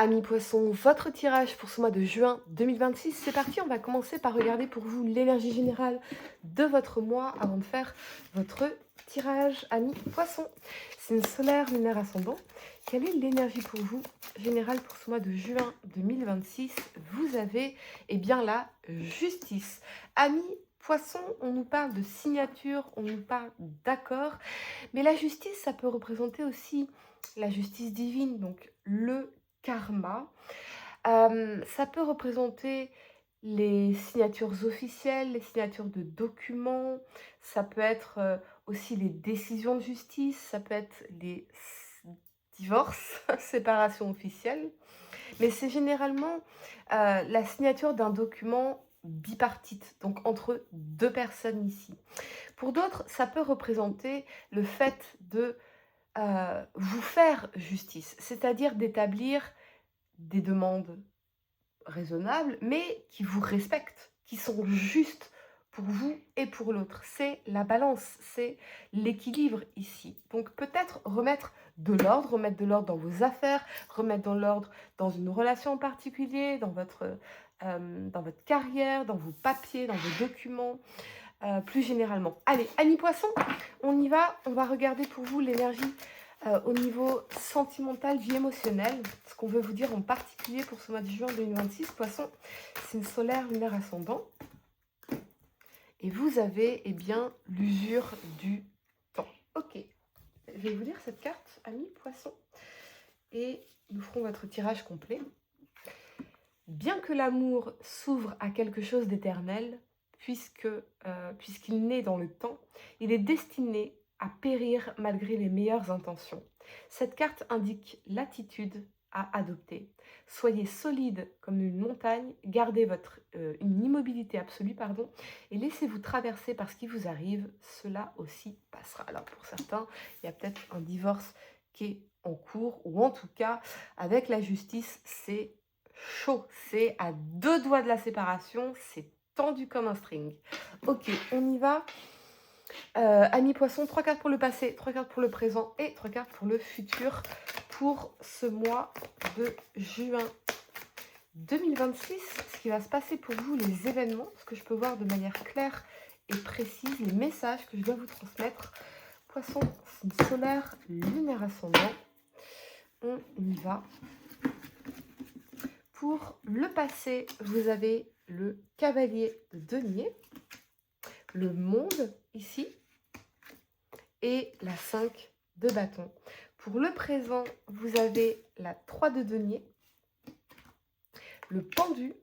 Amis poissons, votre tirage pour ce mois de juin 2026, c'est parti. On va commencer par regarder pour vous l'énergie générale de votre mois avant de faire votre tirage. Amis poissons, c'est une solaire lunaire ascendant. Quelle est l'énergie pour vous générale pour ce mois de juin 2026? Vous avez, eh bien, la justice. Amis poissons, on nous parle de signature, on nous parle d'accord, mais la justice, ça peut représenter aussi la justice divine, donc le karma. Ça peut représenter les signatures officielles, les signatures de documents, ça peut être, aussi les décisions de justice, ça peut être les divorces, séparations officielles. Mais c'est généralement, la signature d'un document bipartite, donc entre 2 personnes ici. Pour d'autres, ça peut représenter le fait de, vous faire justice, c'est-à-dire d'établir des demandes raisonnables, mais qui vous respectent, qui sont justes pour vous et pour l'autre. C'est la balance, c'est l'équilibre ici. Donc peut-être remettre de l'ordre dans vos affaires, remettre dans l'ordre dans une relation en particulier, dans votre carrière, dans vos papiers, dans vos documents, plus généralement. Allez, Amis Poisson, on y va. On va regarder pour vous l'énergie au niveau sentimental, vie émotionnelle. Ce qu'on veut vous dire en particulier pour ce mois de juin 2026. Poisson, c'est une solaire lunaire ascendant. Et vous avez, eh bien, l'usure du temps. Ok, je vais vous lire cette carte, Amis Poisson. Et nous ferons votre tirage complet. Bien que l'amour s'ouvre à quelque chose d'éternel, puisqu'il naît dans le temps, il est destiné à périr malgré les meilleures intentions. Cette carte indique l'attitude à adopter. Soyez solide comme une montagne, gardez une immobilité absolue, et laissez-vous traverser par ce qui vous arrive, cela aussi passera. Alors pour certains, il y a peut-être un divorce qui est en cours, ou en tout cas, avec la justice, c'est chaud, c'est à 2 doigts de la séparation, c'est tendu comme un string. Ok, on y va. Amis poissons, 3 cartes pour le passé, 3 cartes pour le présent et 3 cartes pour le futur pour ce mois de juin 2026. Ce qui va se passer pour vous, les événements, ce que je peux voir de manière claire et précise, les messages que je dois vous transmettre. Poisson, signe solaire, lunaire ascendant. On y va. Pour le passé, vous avez le cavalier de denier, le monde ici, et la 5 de bâton. Pour le présent, vous avez la 3 de denier, le pendu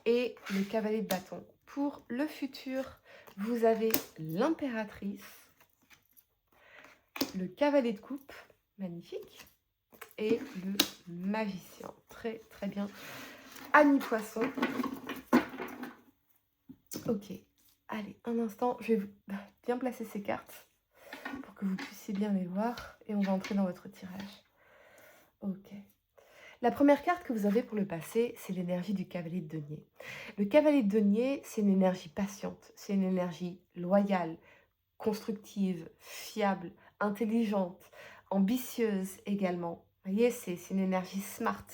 et le cavalier de bâton. Pour le futur, vous avez l'impératrice, le cavalier de coupe, magnifique, et le magicien. Très très bien. Amis poisson. Ok, allez, un instant, je vais bien placer ces cartes pour que vous puissiez bien les voir et on va entrer dans votre tirage. Ok. La première carte que vous avez pour le passé, c'est l'énergie du cavalier de denier. Le cavalier de denier, c'est une énergie patiente, c'est une énergie loyale, constructive, fiable, intelligente, ambitieuse également. Vous voyez, c'est une énergie smart.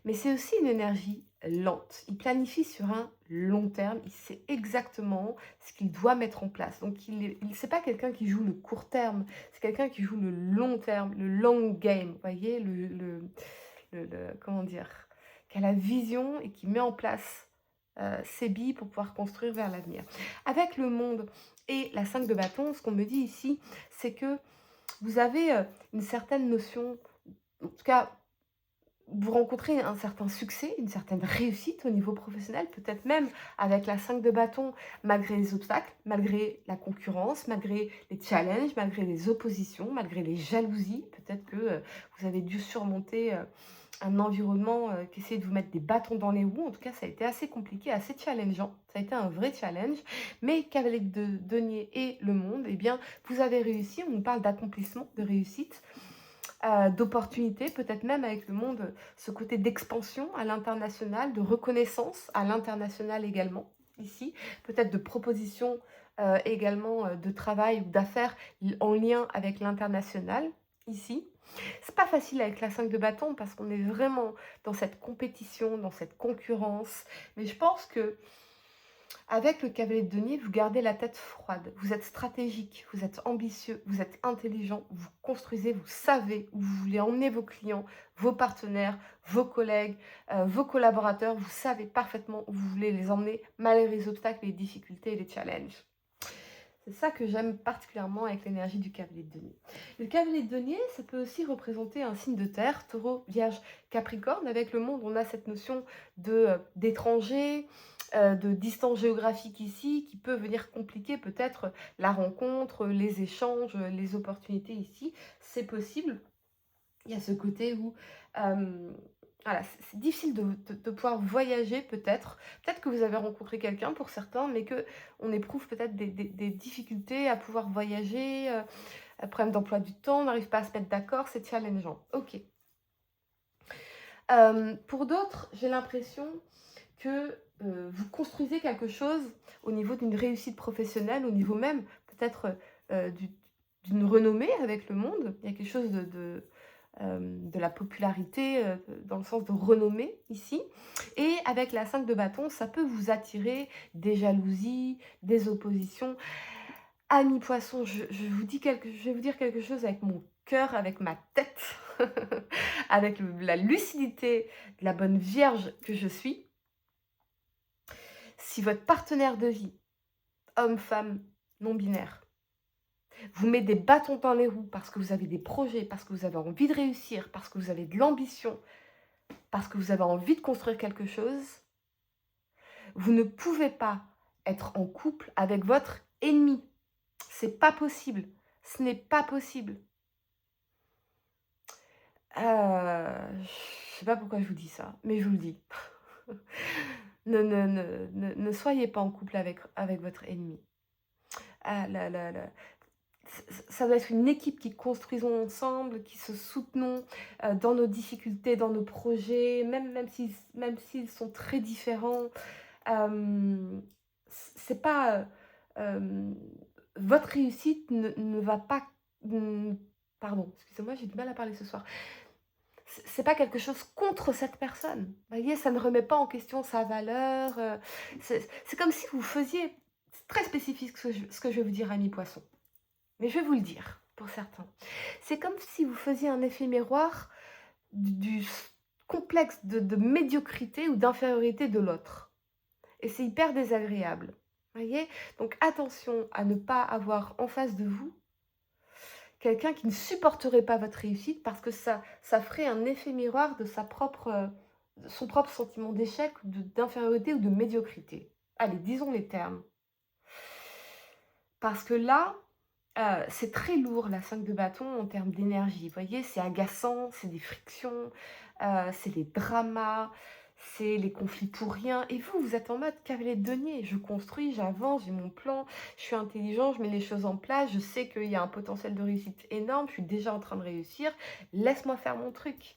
Mais c'est aussi une énergie lente. Il planifie sur un long terme, il sait exactement ce qu'il doit mettre en place. Donc, c'est pas quelqu'un qui joue le court terme, c'est quelqu'un qui joue le long terme, le long game. Vous voyez, comment dire, qui a la vision et qui met en place ses billes pour pouvoir construire vers l'avenir. Avec le monde et la 5 de bâton, ce qu'on me dit ici, c'est que vous avez une certaine notion, en tout cas, vous rencontrez un certain succès, une certaine réussite au niveau professionnel, peut-être même avec la 5 de bâton, malgré les obstacles, malgré la concurrence, malgré les challenges, malgré les oppositions, malgré les jalousies. Peut-être que vous avez dû surmonter un environnement qui essayait de vous mettre des bâtons dans les roues. En tout cas, ça a été assez compliqué, assez challengeant. Ça a été un vrai challenge. Mais cavalier de denier et le monde, eh bien, vous avez réussi. On nous parle d'accomplissement, de réussite, d'opportunités, peut-être même avec le monde, ce côté d'expansion à l'international, de reconnaissance à l'international également, ici. Peut-être de propositions également de travail ou d'affaires en lien avec l'international, ici. C'est pas facile avec la 5 de bâton parce qu'on est vraiment dans cette compétition, dans cette concurrence. Mais je pense que avec le cavalier de denier, vous gardez la tête froide. Vous êtes stratégique, vous êtes ambitieux, vous êtes intelligent, vous construisez, vous savez où vous voulez emmener vos clients, vos partenaires, vos collègues, vos collaborateurs. Vous savez parfaitement où vous voulez les emmener malgré les obstacles, les difficultés et les challenges. C'est ça que j'aime particulièrement avec l'énergie du cavalier de denier. Le cavalier de denier, ça peut aussi représenter un signe de terre, taureau, vierge, capricorne. Avec le monde, on a cette notion d'étranger, de distance géographique ici, qui peut venir compliquer peut-être la rencontre, les échanges, les opportunités ici. C'est possible. Il y a ce côté où voilà, c'est difficile de pouvoir voyager peut-être. Peut-être que vous avez rencontré quelqu'un pour certains, mais qu'on éprouve peut-être des difficultés à pouvoir voyager, problème d'emploi du temps, on n'arrive pas à se mettre d'accord, c'est challengeant. Ok. Pour d'autres, j'ai l'impression que vous construisez quelque chose au niveau d'une réussite professionnelle, au niveau même peut-être d'une renommée avec le monde. Il y a quelque chose de la popularité, dans le sens de renommée ici. Et avec la 5 de bâton, ça peut vous attirer des jalousies, des oppositions. Amis poissons, je vais vous dire quelque chose avec mon cœur, avec ma tête, avec la lucidité de la bonne vierge que je suis. Si votre partenaire de vie, homme, femme, non-binaire, vous met des bâtons dans les roues parce que vous avez des projets, parce que vous avez envie de réussir, parce que vous avez de l'ambition, parce que vous avez envie de construire quelque chose, vous ne pouvez pas être en couple avec votre ennemi. C'est pas possible. Ce n'est pas possible. Je sais pas pourquoi je vous dis ça, mais je vous le dis. Ne soyez pas en couple avec votre ennemi. Ah, ça doit être une équipe qui construisons ensemble, qui se soutenons dans nos difficultés, dans nos projets, même s'ils sont très différents. C'est pas votre réussite ne va pas. Pardon, excusez-moi, j'ai du mal à parler ce soir. C'est pas quelque chose contre cette personne. Vous voyez, ça ne remet pas en question sa valeur. C'est comme si vous faisiez. C'est très spécifique ce que je vais vous dire, amis poissons. Mais je vais vous le dire, pour certains. C'est comme si vous faisiez un effet miroir du complexe de médiocrité ou d'infériorité de l'autre. Et c'est hyper désagréable. Voyez? Donc attention à ne pas avoir en face de vous quelqu'un qui ne supporterait pas votre réussite parce que ça ferait un effet miroir de son propre sentiment d'échec, d'infériorité ou de médiocrité. Allez, disons les termes. Parce que là, c'est très lourd la 5 de bâton en termes d'énergie. Vous voyez, c'est agaçant, c'est des frictions, c'est des dramas, c'est les conflits pour rien. Et vous êtes en mode cavalier de denier. Je construis, j'avance, j'ai mon plan, je suis intelligent, je mets les choses en place, je sais qu'il y a un potentiel de réussite énorme, je suis déjà en train de réussir, laisse-moi faire mon truc.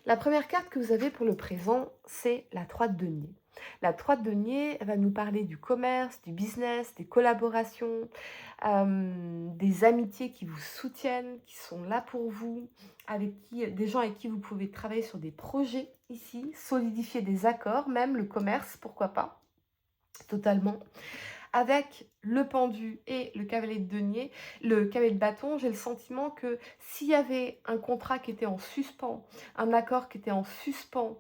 La première carte que vous avez pour le présent, c'est la 3 de denier. La 3 de denier va nous parler du commerce, du business, des collaborations, des amitiés qui vous soutiennent, qui sont là pour vous, des gens avec qui vous pouvez travailler sur des projets ici, solidifier des accords, même le commerce, pourquoi pas, totalement. Avec le pendu et le cavalier de denier, le cavalier de bâton, j'ai le sentiment que s'il y avait un contrat qui était en suspens, un accord qui était en suspens,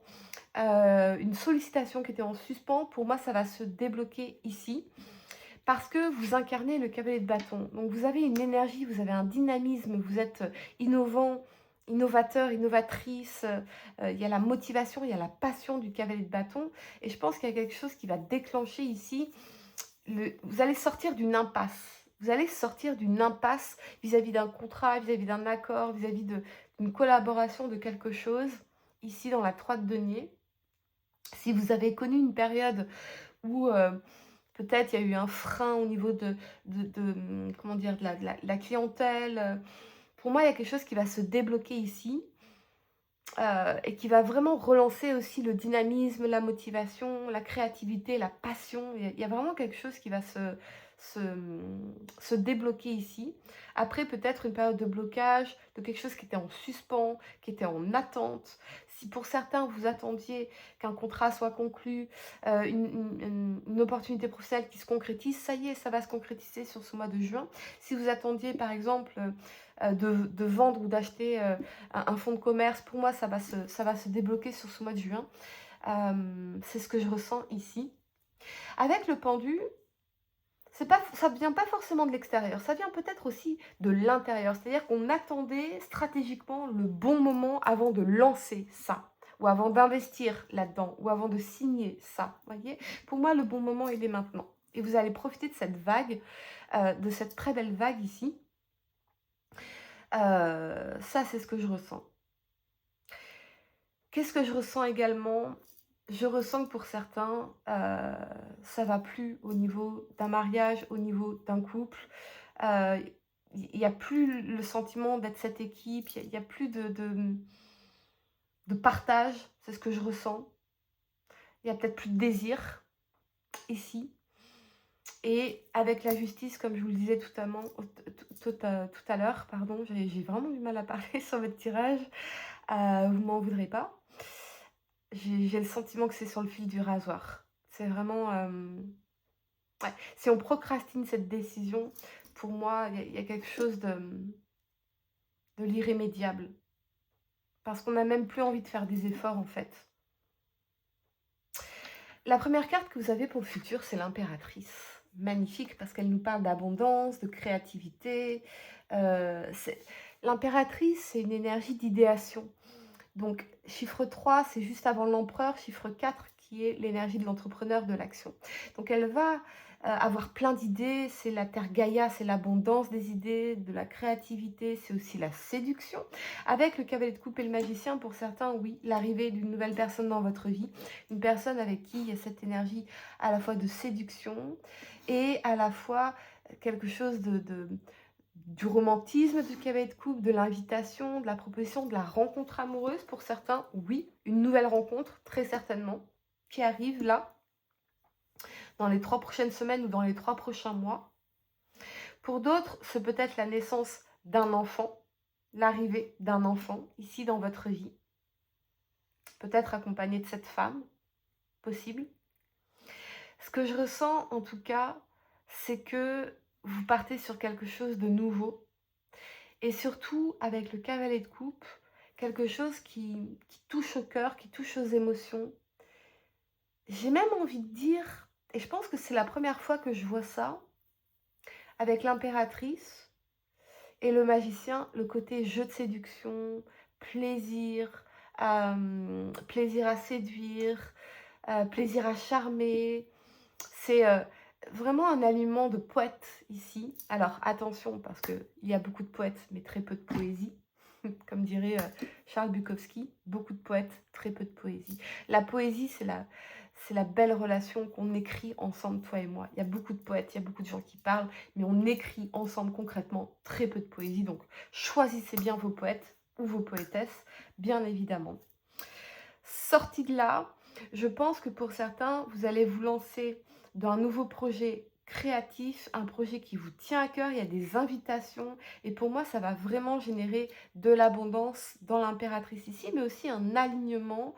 une sollicitation qui était en suspens, pour moi, ça va se débloquer ici. Parce que vous incarnez le cavalier de bâton. Donc, vous avez une énergie, vous avez un dynamisme, vous êtes innovant, innovateur, innovatrice. Il y a la motivation, il y a la passion du cavalier de bâton. Et je pense qu'il y a quelque chose qui va déclencher ici. Vous allez sortir d'une impasse. Vous allez sortir d'une impasse vis-à-vis d'un contrat, vis-à-vis d'un accord, vis-à-vis d'une collaboration, de quelque chose. Ici, dans la 3 de denier. Si vous avez connu une période où peut-être il y a eu un frein au niveau comment dire, de la clientèle, pour moi, il y a quelque chose qui va se débloquer ici et qui va vraiment relancer aussi le dynamisme, la motivation, la créativité, la passion. Il y a vraiment quelque chose qui va se débloquer ici. Après, peut-être une période de blocage, de quelque chose qui était en suspens, qui était en attente. Si pour certains, vous attendiez qu'un contrat soit conclu, une opportunité professionnelle qui se concrétise, ça y est, ça va se concrétiser sur ce mois de juin. Si vous attendiez, par exemple, de vendre ou d'acheter un fonds de commerce, pour moi, ça va se débloquer sur ce mois de juin. C'est ce que je ressens ici. Avec le pendu, ça ne vient pas forcément de l'extérieur, ça vient peut-être aussi de l'intérieur. C'est-à-dire qu'on attendait stratégiquement le bon moment avant de lancer ça, ou avant d'investir là-dedans, ou avant de signer ça. Voyez, pour moi, le bon moment, il est maintenant. Et vous allez profiter de cette vague, de cette très belle vague ici. Ça, c'est ce que je ressens. Qu'est-ce que je ressens également? Je ressens que pour certains, ça va plus au niveau d'un mariage, au niveau d'un couple. Il n'y a plus le sentiment d'être cette équipe, il y a plus de partage, c'est ce que je ressens. Il y a peut-être plus de désir ici. Et avec la justice, comme je vous le disais tout à l'heure, pardon, j'ai vraiment du mal à parler sur votre tirage, vous m'en voudrez pas. J'ai le sentiment que c'est sur le fil du rasoir. C'est vraiment... ouais. Si on procrastine cette décision, pour moi, il y a quelque chose de l'irrémédiable. Parce qu'on n'a même plus envie de faire des efforts, en fait. La première carte que vous avez pour le futur, c'est l'impératrice. Magnifique, parce qu'elle nous parle d'abondance, de créativité. L'impératrice, c'est une énergie d'idéation. Donc, chiffre 3, c'est juste avant l'empereur. Chiffre 4, qui est l'énergie de l'entrepreneur, de l'action. Donc, elle va avoir plein d'idées. C'est la terre Gaïa, c'est l'abondance des idées, de la créativité. C'est aussi la séduction. Avec le cavalier de coupe et le magicien, pour certains, oui, l'arrivée d'une nouvelle personne dans votre vie. Une personne avec qui il y a cette énergie à la fois de séduction et à la fois quelque chose du romantisme du cavalier de coupe, de l'invitation, de la proposition, de la rencontre amoureuse. Pour certains, oui, une nouvelle rencontre, très certainement, qui arrive là, dans les 3 prochaines semaines ou dans les 3 prochains mois. Pour d'autres, c'est peut-être la naissance d'un enfant, l'arrivée d'un enfant, ici dans votre vie. Peut-être accompagné de cette femme, possible. Ce que je ressens, en tout cas, c'est que vous partez sur quelque chose de nouveau. Et surtout, avec le cavalier de coupe, quelque chose qui touche au cœur, qui touche aux émotions. J'ai même envie de dire, et je pense que c'est la première fois que je vois ça, avec l'impératrice et le magicien, le côté jeu de séduction, plaisir, plaisir à séduire, plaisir à charmer. C'est vraiment un alignement de poètes ici. Alors attention, parce qu'il y a beaucoup de poètes, mais très peu de poésie. Comme dirait Charles Bukowski, beaucoup de poètes, très peu de poésie. La poésie, c'est la belle relation qu'on écrit ensemble, toi et moi. Il y a beaucoup de poètes, il y a beaucoup de gens qui parlent, mais on écrit ensemble concrètement très peu de poésie. Donc, choisissez bien vos poètes ou vos poétesses, bien évidemment. Sorti de là, je pense que pour certains, vous allez vous lancer dans un nouveau projet créatif, un projet qui vous tient à cœur, il y a des invitations et pour moi ça va vraiment générer de l'abondance dans l'impératrice ici, mais aussi un alignement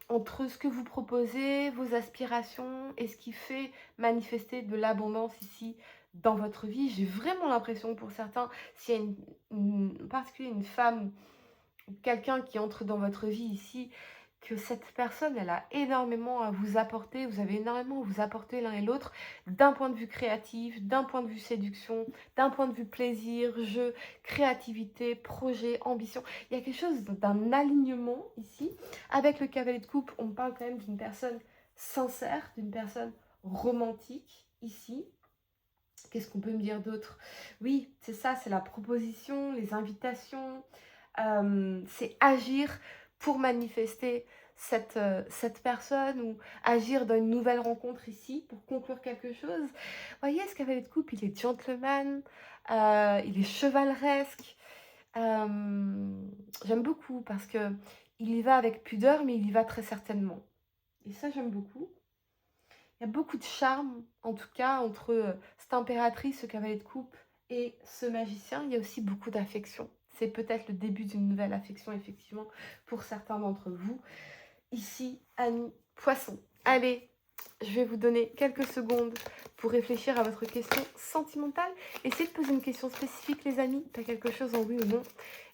entre ce que vous proposez, vos aspirations et ce qui fait manifester de l'abondance ici dans votre vie. J'ai vraiment l'impression pour certains, s'il y a en particulier une femme ou quelqu'un qui entre dans votre vie ici, que cette personne, elle a énormément à vous apporter, vous avez énormément à vous apporter l'un et l'autre, d'un point de vue créatif, d'un point de vue séduction, d'un point de vue plaisir, jeu, créativité, projet, ambition. Il y a quelque chose d'un alignement ici. Avec le cavalier de coupe, on parle quand même d'une personne sincère, d'une personne romantique ici. Qu'est-ce qu'on peut me dire d'autre? Oui, c'est ça, c'est la proposition, les invitations, c'est agir pour manifester cette personne ou agir dans une nouvelle rencontre ici pour conclure quelque chose. Vous voyez, ce cavalier de coupe, il est gentleman, il est chevaleresque. J'aime beaucoup parce que il y va avec pudeur, mais il y va très certainement. Et ça, j'aime beaucoup. Il y a beaucoup de charme, en tout cas, entre cette impératrice, ce cavalier de coupe et ce magicien. Il y a aussi beaucoup d'affection. C'est peut-être le début d'une nouvelle affection, effectivement, pour certains d'entre vous. Ici, Annie Poisson. Allez, je vais vous donner quelques secondes pour réfléchir à votre question sentimentale. Essayez de poser une question spécifique, les amis. Pas quelque chose en oui ou non.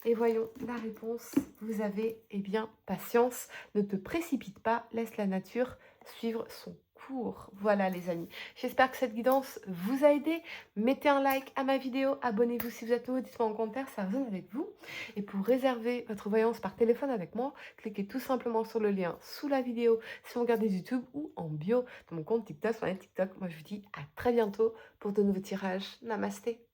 Et voyons la réponse. Vous avez, eh bien, patience. Ne te précipite pas. Laisse la nature suivre son cours. Voilà, les amis. J'espère que cette guidance vous a aidé. Mettez un like à ma vidéo. Abonnez-vous si vous êtes nouveau. Dites-moi en commentaire, ça résonne avec vous. Et pour réserver votre voyance par téléphone avec moi, cliquez tout simplement sur le lien sous la vidéo si vous regardez YouTube ou en bio de mon compte TikTok sur TikTok. Moi, je vous dis à très bientôt pour de nouveaux tirages. Namasté.